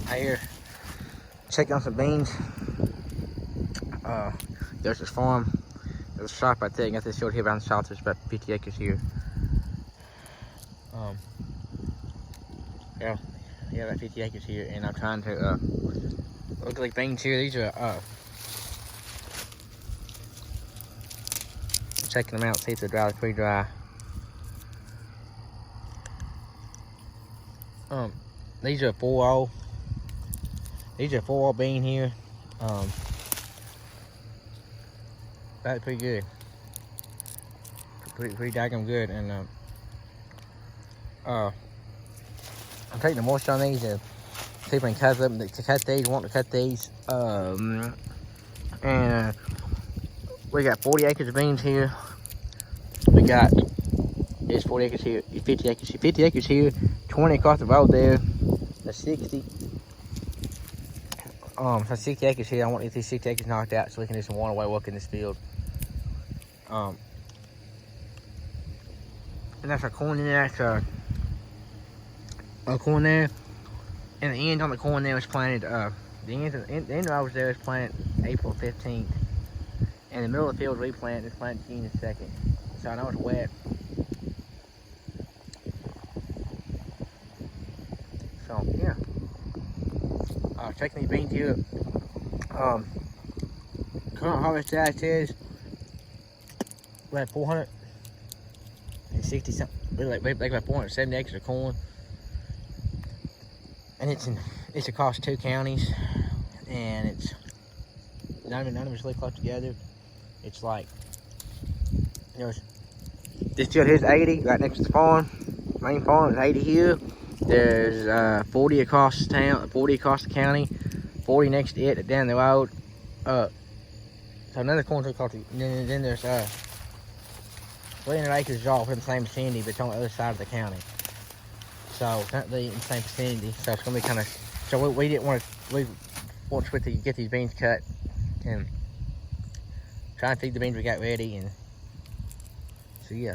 Out here, checking on some beans. There's this farm. There's a shop right there. You got this field here around the shop. There's about 50 acres here. Yeah, about 50 acres here, and I'm trying to look like beans here. These are checking them out, see if they're dry. They're pretty dry. These are 4-0. These are 4-0 bean here. That's pretty good. Pretty daggum good, and I'm taking the moisture on these to see if I can cut them. To cut these, want to cut these. And we got 40 acres of beans here. We got there's 40 acres here, 50 acres here, 50 acres here, 20 across the road there. That's 60. So 60 acres here. I want to get these 60 acres knocked out so we can do some one-away work in this field. And that's our corn in there. That's our corn there. And the end on the corn there was planted. The end I was there was planted April 15th. And the middle of the field replanted. It's planted June 2nd. So I know it's wet. So yeah. Checking these beans here. Current harvest size is we're at 460 something. We're like about 470 acres of corn, and it's across 2 counties, and it's none of them is really close together. It's like, you know, this field here's 80 right next to the farm. Main farm is 80 here. There's 40 across the town, 40 across the county, 40 next to it down the road. So another corn across the, and then there's 300 acres off in the same vicinity, but it's on the other side of the county. So it's not really in the same vicinity. So it's gonna be kind of. So we didn't want to. We want to get these beans cut and try and feed the beans we got ready, and so yeah.